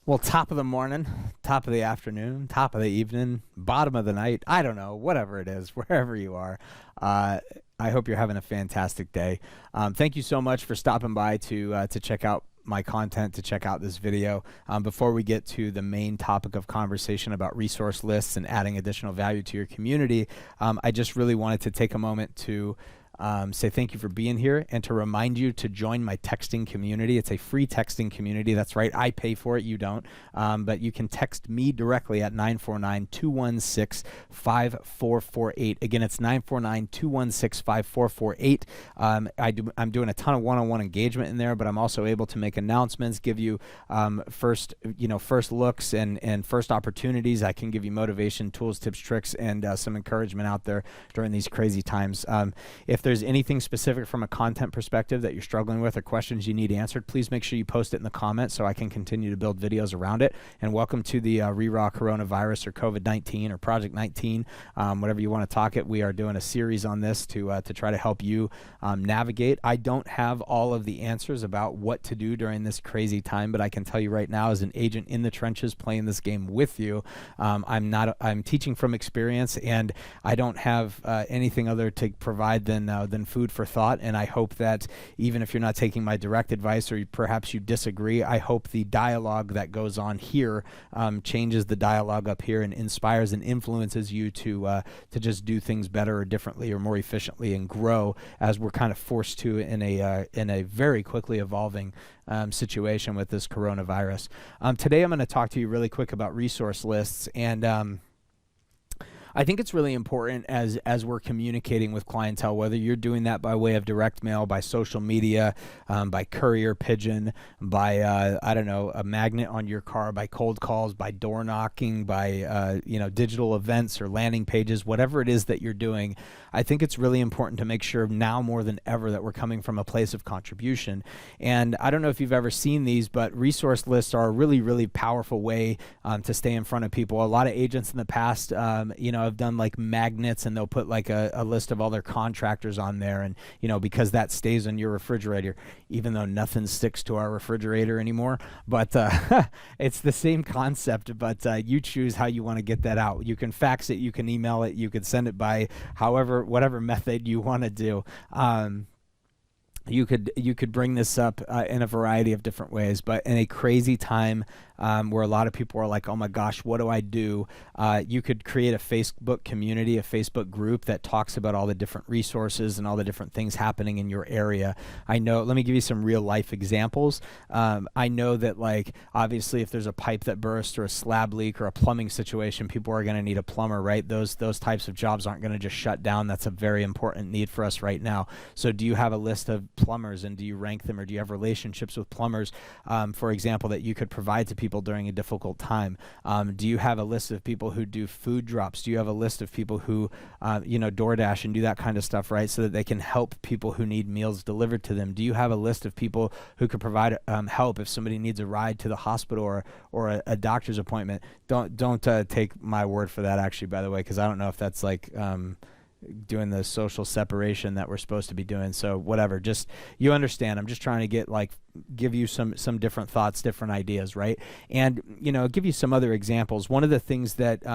Well, top of the morning, top of the afternoon, top of the evening, bottom of the night. I don't know, whatever it is, wherever you are. Uh, I hope you're having a fantastic day. Thank you so much for stopping by to check out my content, to check out this video. Before we get to the main topic of conversation about resource lists and adding additional value to your community, I just really wanted to take a moment to say thank you for being here and to remind you to join my texting community. It's a free texting community. That's right. I pay for it. You don't. But you can text me directly at 949-216-5448. Again, it's 949-216-5448. I'm doing a ton of one-on-one engagement in there, but I'm also able to make announcements, give you first looks and first opportunities. I can give you motivation, tools, tips, tricks, and some encouragement out there during these crazy times. If there's anything specific from a content perspective that you're struggling with or questions you need answered, please make sure you post it in the comments so I can continue to build videos around it. And welcome to the RERAW coronavirus or COVID-19 or Project 19, whatever you want to talk it. We are doing a series on this to try to help you navigate. I don't have all of the answers about what to do during this crazy time, but I can tell you right now, as an agent in the trenches playing this game with you, I'm teaching from experience, and I don't have anything other to provide than food for thought. And I hope that even if you're not taking my direct advice or perhaps you disagree, I hope the dialogue that goes on here changes the dialogue up here and inspires and influences you to just do things better or differently or more efficiently and grow, as we're kind of forced to in a very quickly evolving situation with this coronavirus. Today I'm going to talk to you really quick about resource lists, and I think it's really important as we're communicating with clientele, whether you're doing that by way of direct mail, by social media, by courier pigeon, by I don't know, a magnet on your car, by cold calls, by door knocking, by digital events or landing pages, whatever it is that you're doing. I think it's really important to make sure now more than ever that we're coming from a place of contribution. And I don't know if you've ever seen these, but resource lists are a really, really powerful way to stay in front of people. A lot of agents in the past, have done like magnets, and they'll put like a list of all their contractors on there, and because that stays on your refrigerator, even though nothing sticks to our refrigerator anymore. But it's the same concept, but you choose how you want to get that out. You can fax it, you can email it, you can send it by whatever method you want to do. You could bring this up in a variety of different ways, but in a crazy time where a lot of people are like, oh my gosh, what do I do? You could create a Facebook community, a Facebook group that talks about all the different resources and all the different things happening in your area. I know, let me give you some real life examples. I know that, like, obviously if there's a pipe that bursts or a slab leak or a plumbing situation, people are going to need a plumber, right? Those types of jobs aren't going to just shut down. That's a very important need for us right now. So do you have a list of plumbers, and do you rank them, or do you have relationships with plumbers, for example, that you could provide to people during a difficult time? Do you have a list of people who do food drops? Do you have a list of people who DoorDash and do that kind of stuff, right, so that they can help people who need meals delivered to them? Do you have a list of people who could provide help if somebody needs a ride to the hospital or a doctor's appointment? Don't take my word for that, actually, by the way, because I don't know if that's like doing the social separation that we're supposed to be doing. So whatever, just, you understand, I'm just trying to give you some different thoughts, different ideas, right? And give you some other examples. One of the things that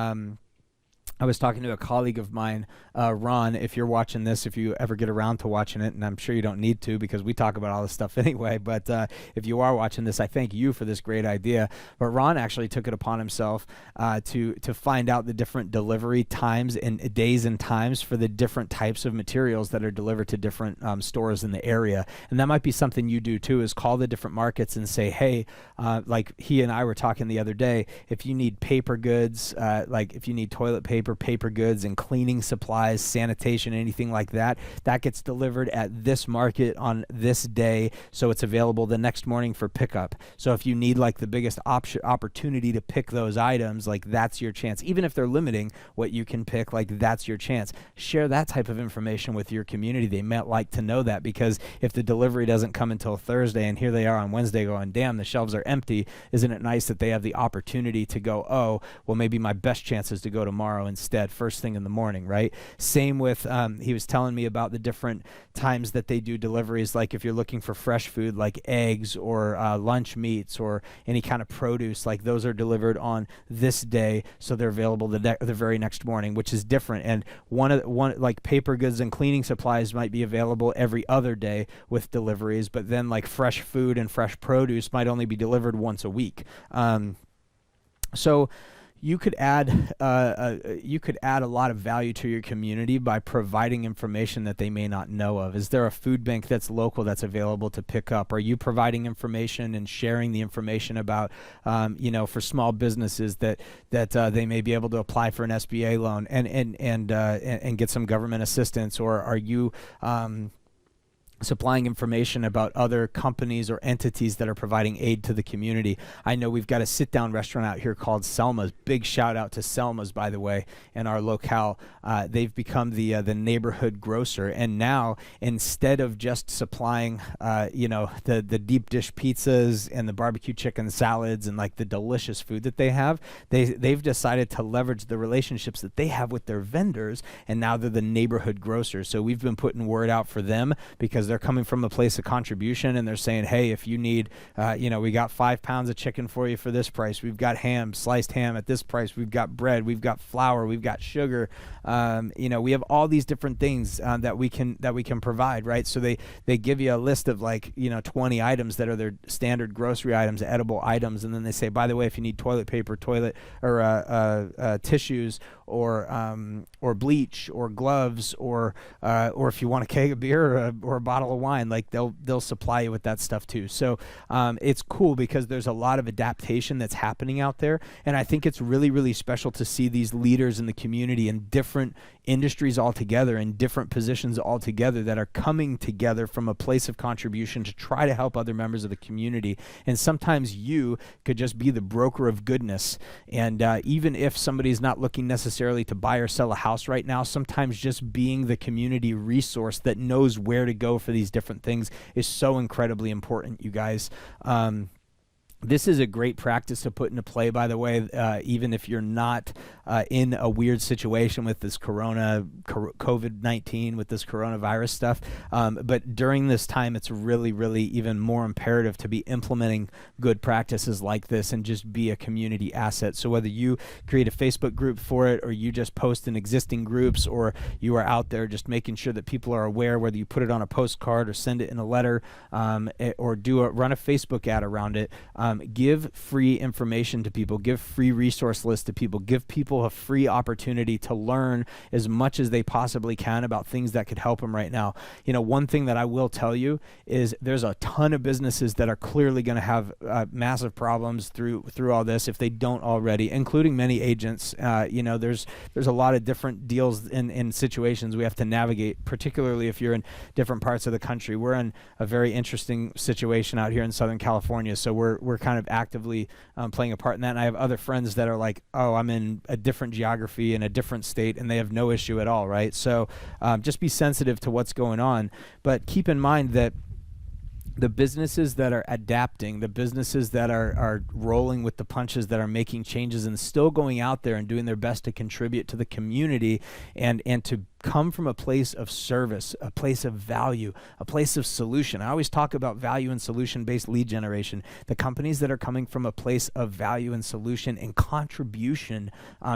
I was talking to a colleague of mine, Ron. If you're watching this, if you ever get around to watching it, and I'm sure you don't need to because we talk about all this stuff anyway, but if you are watching this, I thank you for this great idea. But Ron actually took it upon himself to find out the different delivery times and days and times for the different types of materials that are delivered to different stores in the area. And that might be something you do too, is call the different markets and say, hey, like he and I were talking the other day, if you need paper goods, like if you need toilet paper goods and cleaning supplies, sanitation, anything like that, that gets delivered at this market on this day, so it's available the next morning for pickup. So if you need like the biggest opportunity to pick those items, like that's your chance. Even if they're limiting what you can pick, like that's your chance. Share that type of information with your community. They might like to know that, because if the delivery doesn't come until Thursday and here they are on Wednesday going, damn, the shelves are empty, isn't it nice that they have the opportunity to go, oh, well, maybe my best chance is to go tomorrow instead, first thing in the morning, right? Same with, he was telling me about the different times that they do deliveries, like if you're looking for fresh food like eggs or lunch meats or any kind of produce, like those are delivered on this day, so they're available the very next morning, which is different. And one like paper goods and cleaning supplies might be available every other day with deliveries, but then like fresh food and fresh produce might only be delivered once a week. So you could add a lot of value to your community by providing information that they may not know of. Is there a food bank that's local that's available to pick up? Are you providing information and sharing the information about, for small businesses that they may be able to apply for an SBA loan and get some government assistance? Or are you supplying information about other companies or entities that are providing aid to the community? I know we've got a sit-down restaurant out here called Selma's. Big shout out to Selma's, by the way, in our locale. They've become the neighborhood grocer, and now instead of just supplying, the deep dish pizzas and the barbecue chicken salads and like the delicious food that they have, they've decided to leverage the relationships that they have with their vendors, and now they're the neighborhood grocer. So we've been putting word out for them because they're coming from a place of contribution, and they're saying, hey, if you need, we got 5 pounds of chicken for you for this price. We've got ham, sliced ham at this price. We've got bread. We've got flour. We've got sugar. We have all these different things that we can provide, right? So they give you a list of 20 items that are their standard grocery items, edible items, and then they say, by the way, if you need toilet paper, tissues, or bleach, or gloves, or if you want a keg of beer or a bottle of wine, like they'll supply you with that stuff too. So it's cool because there's a lot of adaptation that's happening out there, and I think it's really, really special to see these leaders in the community in different industries altogether, in different positions altogether, that are coming together from a place of contribution to try to help other members of the community. And sometimes you could just be the broker of goodness, and even if somebody's not looking necessarily to buy or sell a house right now, sometimes just being the community resource that knows where to go for these different things is so incredibly important, you guys. This is a great practice to put into play, by the way, even if you're not in a weird situation with this COVID-19, with this coronavirus stuff. But during this time, it's really, really even more imperative to be implementing good practices like this and just be a community asset. So whether you create a Facebook group for it, or you just post in existing groups, or you are out there just making sure that people are aware, whether you put it on a postcard or send it in a letter, or run a Facebook ad around it, give free information to people, give free resource lists to people, give people a free opportunity to learn as much as they possibly can about things that could help them right now. One thing that I will tell you is there's a ton of businesses that are clearly going to have massive problems through all this if they don't already, including many agents. There's a lot of different deals in situations we have to navigate, particularly if you're in different parts of the country. We're in a very interesting situation out here in Southern California, so we're kind of actively playing a part in that. And I have other friends that are like, oh, I'm in a different geography in a different state, and they have no issue at all, right? So just be sensitive to what's going on, but keep in mind that the businesses that are adapting, the businesses that are rolling with the punches, that are making changes and still going out there and doing their best to contribute to the community and to come from a place of service, a place of value, a place of solution. I always talk about value and solution-based lead generation. The companies that are coming from a place of value and solution and contribution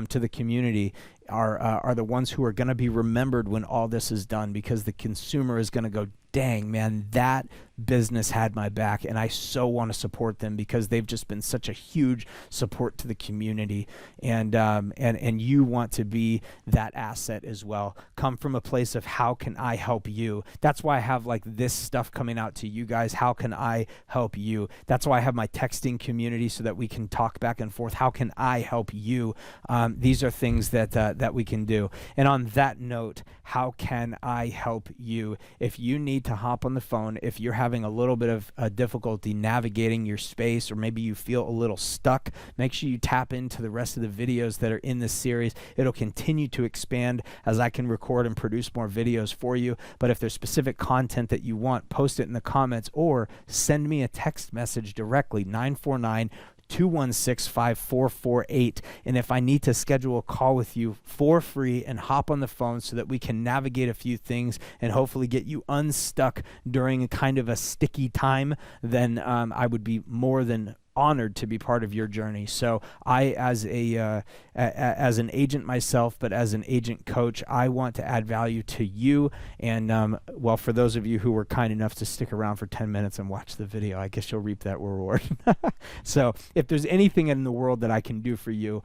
to the community are the ones who are going to be remembered when all this is done, because the consumer is going to go, dang, man, that business had my back, and I so want to support them because they've just been such a huge support to the community. And you want to be that asset as well. Come from a place of how can I help you? That's why I have like this stuff coming out to you guys. How can I help you? That's why I have my texting community so that we can talk back and forth. How can I help you? These are things that we can do. And on that note, how can I help you? If you need to hop on the phone, if you're having a little bit of difficulty navigating your space, or maybe you feel a little stuck, make sure you tap into the rest of the videos that are in this series. It'll continue to expand as I can record and produce more videos for you. But if there's specific content that you want, post it in the comments or send me a text message directly, 949 216-5448. And if I need to schedule a call with you for free and hop on the phone so that we can navigate a few things and hopefully get you unstuck during a kind of a sticky time, then I would be more than honored to be part of your journey. So I, as an agent myself, but as an agent coach, I want to add value to you. And well, for those of you who were kind enough to stick around for 10 minutes and watch the video, I guess you'll reap that reward. So if there's anything in the world that I can do for you,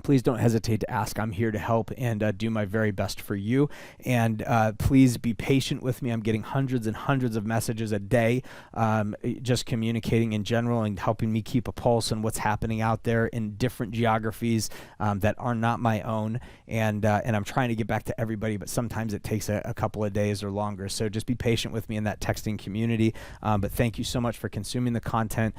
please don't hesitate to ask. I'm here to help and do my very best for you. And please be patient with me. I'm getting hundreds and hundreds of messages a day, just communicating in general and helping me keep a pulse on what's happening out there in different geographies that are not my own. And I'm trying to get back to everybody, but sometimes it takes a couple of days or longer. So just be patient with me in that texting community. But thank you so much for consuming the content.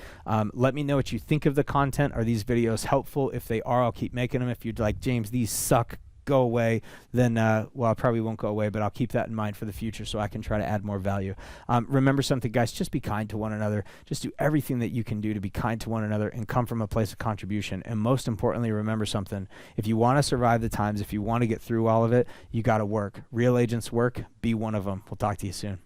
Let me know what you think of the content. Are these videos helpful? If they are, I'll keep making them. If you'd like, James, these suck, go away, then well, I probably won't go away, but I'll keep that in mind for the future so I can try to add more value. Remember something, guys, just be kind to one another. Just do everything that you can do to be kind to one another and come from a place of contribution. And most importantly, remember something. If you want to survive the times, if you want to get through all of it, you got to work. Real agents work. Be one of them. We'll talk to you soon.